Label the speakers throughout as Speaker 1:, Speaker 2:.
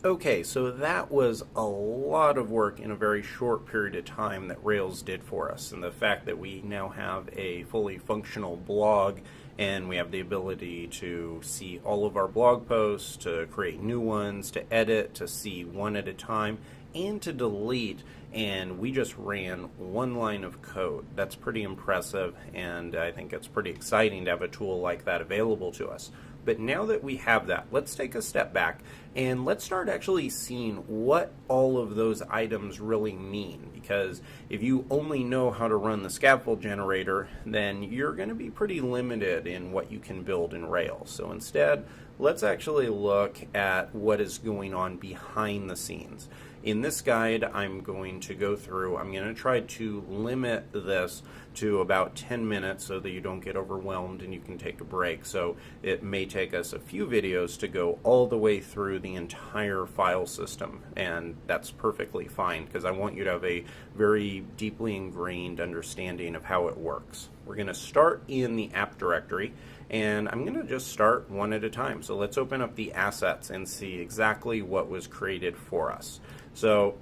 Speaker 1: Okay, so that was a lot of work in a very short period of time that Rails did for us. And the fact that we now have a fully functional blog and we have the ability to see all of our blog posts, to create new ones, to edit, to see one at a time, and to delete. And we just ran one line of code. That's pretty impressive, and I think it's pretty exciting to have a tool like that available to us. But now that we have that, let's take a step back and let's start actually seeing what all of those items really mean. Because if you only know how to run the scaffold generator, then you're going to be pretty limited in what you can build in Rails. So instead, let's actually look at what is going on behind the scenes. In this guide, I'm going to try to limit this to about 10 minutes so that you don't get overwhelmed and you can take a break. So it may take us a few videos to go all the way through the entire file system, and that's perfectly fine because I want you to have a very deeply ingrained understanding of how it works. We're going to start in the app directory, and I'm going to just start one at a time. So let's open up the assets and see exactly what was created for us. So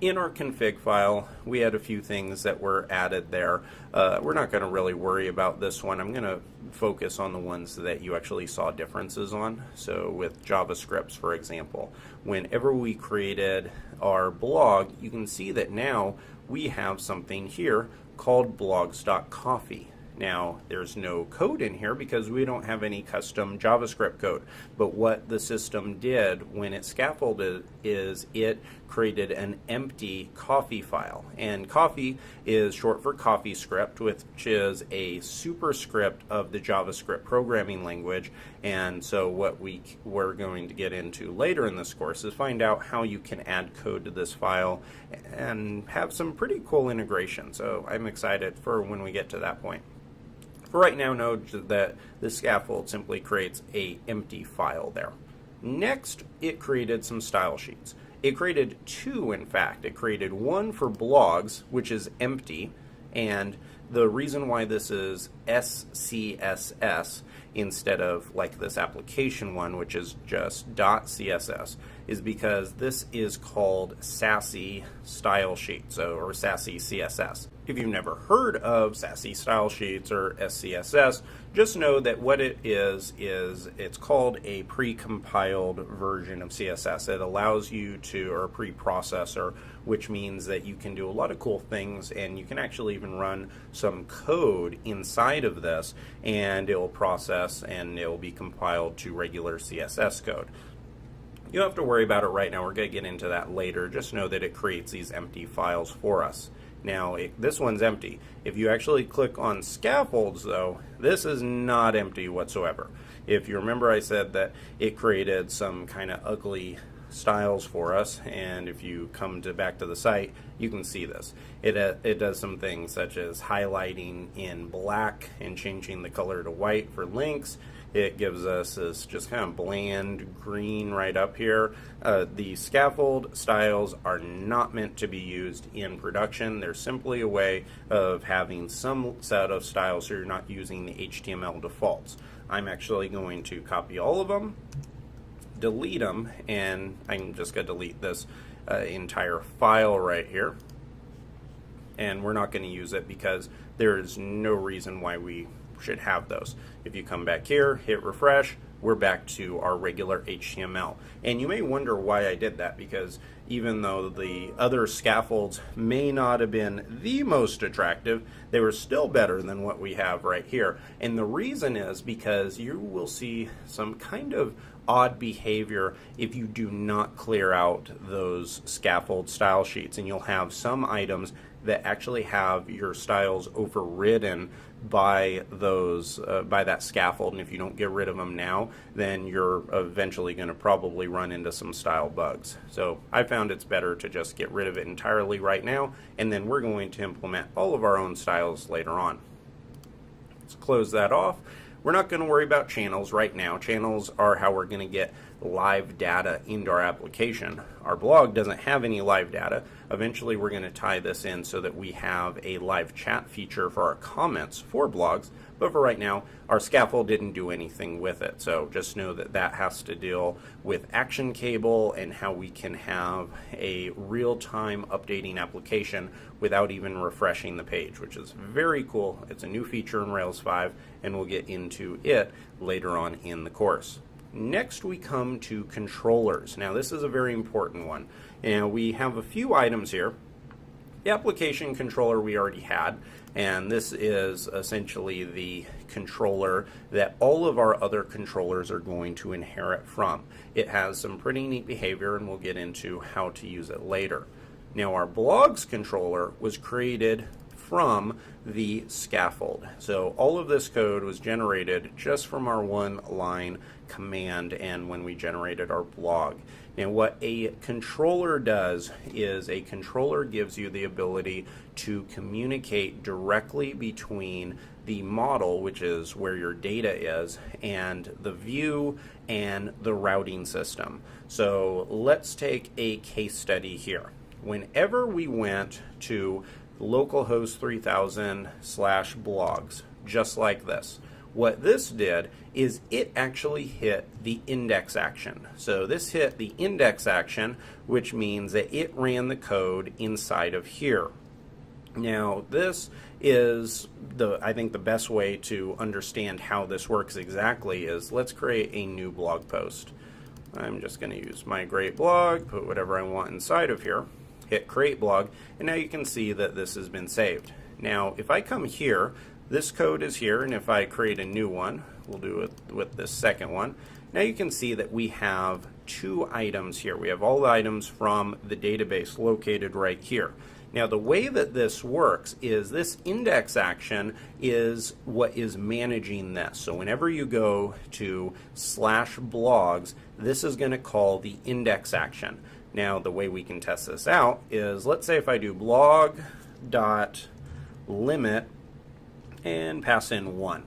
Speaker 1: in our config file, we had a few things that were added there. We're not going to really worry about this one. I'm going to focus on the ones that you actually saw differences on. So with JavaScript, for example, whenever we created our blog, you can see that now we have something here called blogs.coffee. Now, there's no code in here because we don't have any custom JavaScript code. But what the system did when it scaffolded is it created an empty coffee file. And coffee is short for CoffeeScript, which is a superscript of the JavaScript programming language. And so what we're going to get into later in this course is find out how you can add code to this file and have some pretty cool integration. So I'm excited for when we get to that point. For right now, note that the scaffold simply creates an empty file there. Next, it created some style sheets. It created two, in fact. It created one for blogs, which is empty, and the reason why this is SCSS instead of like this application one, which is just .css, is because this is called Sassy Style Sheets, or Sassy CSS. If you've never heard of Sassy Style Sheets or SCSS, just know that what it is it's called a pre-compiled version of CSS. It allows you to, or a pre-processor, which means that you can do a lot of cool things, and you can actually even run some code inside of this, and it will process and it will be compiled to regular CSS code. You don't have to worry about it right now. We're going to get into that later. Just know that it creates these empty files for us. Now, this one's empty. If you actually click on scaffolds, though, this is not empty whatsoever. If you remember, I said that it created some kind of ugly styles for us, and if you come back to the site, you can see this. It does some things such as highlighting in black and changing the color to white for links. It gives us this just kind of bland green right up here. The scaffold styles are not meant to be used in production. They're simply a way of having some set of styles so you're not using the HTML defaults. I'm actually going to copy all of them, delete them, and I'm just going to delete this entire file right here. And we're not going to use it because there is no reason why we should have those. If you come back here, hit refresh, we're back to our regular HTML. And you may wonder why I did that, because even though the other scaffolds may not have been the most attractive, they were still better than what we have right here. And the reason is because you will see some kind of odd behavior if you do not clear out those scaffold style sheets, and you'll have some items that actually have your styles overridden by those by that scaffold, and if you don't get rid of them now, then you're eventually going to probably run into some style bugs. So I found it's better to just get rid of it entirely right now, and then we're going to implement all of our own styles later on. Let's close that off. We're not going to worry about channels right now. Channels are how we're going to get live data into our application. Our blog doesn't have any live data. Eventually we're going to tie this in so that we have a live chat feature for our comments for blogs, but for right now our scaffold didn't do anything with it. So just know that that has to deal with Action Cable and how we can have a real-time updating application without even refreshing the page, which is very cool. It's a new feature in Rails 5, and we'll get into it later on in the course. Next we come to controllers. Now this is a very important one. And we have a few items here. The application controller we already had, and this is essentially the controller that all of our other controllers are going to inherit from. It has some pretty neat behavior, and we'll get into how to use it later. Now our blogs controller was created from the scaffold. So all of this code was generated just from our one line command and when we generated our blog. Now what a controller does is a controller gives you the ability to communicate directly between the model, which is where your data is, and the view and the routing system. So let's take a case study here. Whenever we went to localhost 3000/blogs, just like this, what this did is it actually hit the index action. So this hit the index action, which means that it ran the code inside of here. Now this is I think the best way to understand how this works exactly is let's create a new blog post. I'm just going to use migrate blog, put whatever I want inside of here, hit create blog, and now you can see that this has been saved. Now if I come here, this code is here, and if I create a new one, we'll do it with this second one. Now you can see that we have two items here. We have all the items from the database located right here. Now the way that this works is this index action is what is managing this. So whenever you go to /blogs, this is going to call the index action. Now the way we can test this out is, let's say if I do blog.limit and pass in 1.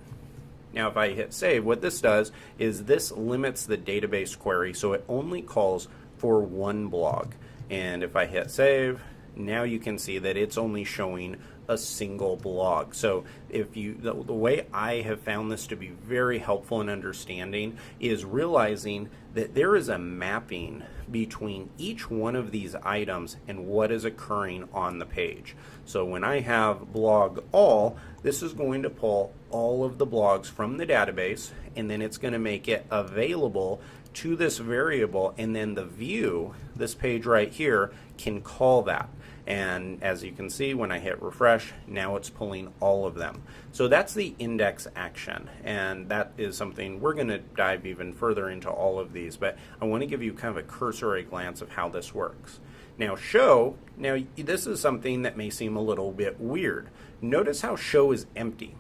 Speaker 1: Now if I hit save, what this does is this limits the database query, so it only calls for one blog. And if I hit save, now you can see that it's only showing a single blog. So if you, the way I have found this to be very helpful in understanding is realizing that there is a mapping between each one of these items and what is occurring on the page. So when I have blog all, this is going to pull all of the blogs from the database, and then it's going to make it available to this variable, and then the view, this page right here, can call that. And as you can see, when I hit refresh, now it's pulling all of them. So that's the index action, and that is something we're going to dive even further into all of these, but I want to give you kind of a cursory glance of how this works. Now show, now this is something that may seem a little bit weird. Notice how show is empty.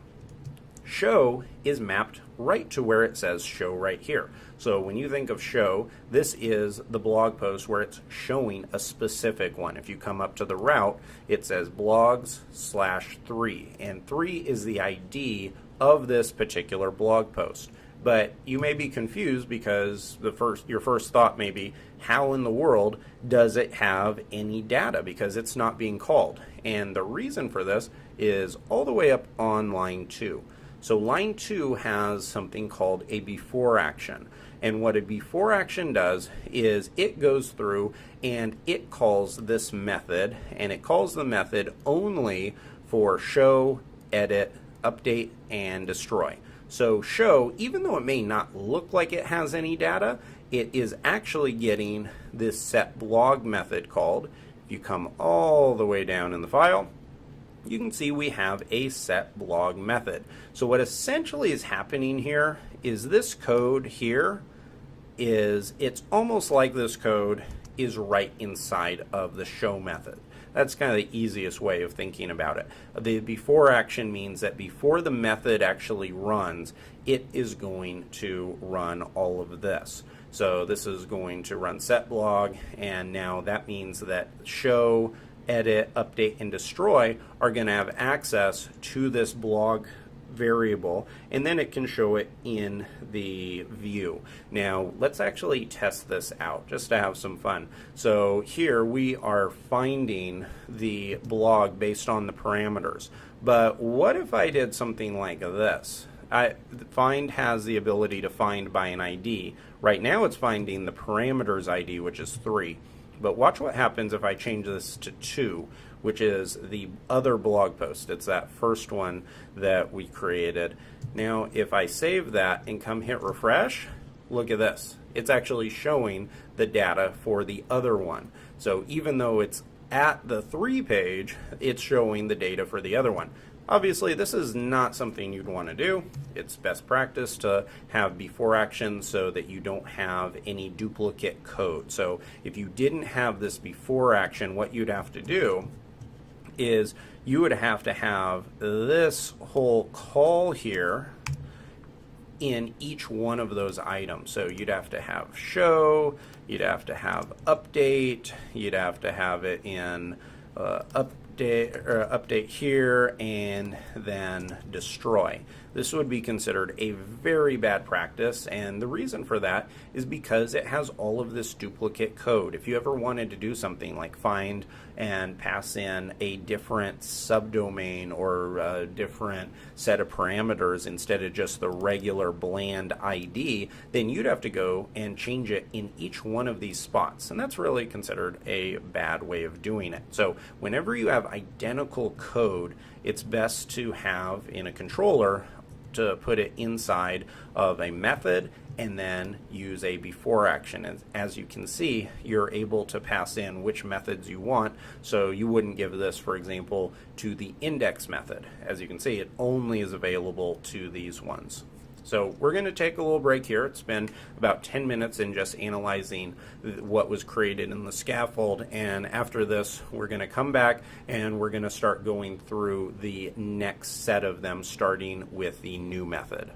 Speaker 1: Show is mapped right to where it says show right here. So when you think of show, this is the blog post where it's showing a specific one. If you come up to the route, it says blogs/3, and 3 is the ID of this particular blog post. But you may be confused because your first thought may be, how in the world does it have any data? Because it's not being called. And the reason for this is all the way up on line 2. So line 2 has something called a before action. And what a before action does is it goes through and it calls this method, and it calls the method only for show, edit, update, and destroy. So show, even though it may not look like it has any data, it is actually getting this set blog method called. If you come all the way down in the file, you can see we have a set blog method. So what essentially is happening here is this code here it's almost like this code is right inside of the show method. That's kind of the easiest way of thinking about it. The before action means that before the method actually runs, it is going to run all of this. So this is going to run set blog, and now that means that show, edit, update, and destroy are going to have access to this blog variable, and then it can show it in the view. Now let's actually test this out just to have some fun. So here we are finding the blog based on the parameters, but what if I did something like this? Find has the ability to find by an ID. Right now it's finding the parameters ID, which is 3. But watch what happens if I change this to 2, which is the other blog post. It's that first one that we created. Now, if I save that and come hit refresh, look at this. It's actually showing the data for the other one. So even though it's at the 3 page, it's showing the data for the other one. Obviously, this is not something you'd want to do. It's best practice to have before action so that you don't have any duplicate code. So if you didn't have this before action, what you'd have to do is you would have to have this whole call here in each one of those items. So you'd have to have show, you'd have to have update, you'd have to have it in update here, and then destroy. This would be considered a very bad practice, and the reason for that is because it has all of this duplicate code. If you ever wanted to do something like find and pass in a different subdomain or a different set of parameters instead of just the regular bland ID, then you'd have to go and change it in each one of these spots, and that's really considered a bad way of doing it. So whenever you have identical code, it's best to have in a controller to put it inside of a method and then use a before action. As you can see, you're able to pass in which methods you want, so you wouldn't give this, for example, to the index method. As you can see, it only is available to these ones. So we're going to take a little break here. It's been about 10 minutes in just analyzing what was created in the scaffold, and after this we're going to come back and we're going to start going through the next set of them, starting with the new method.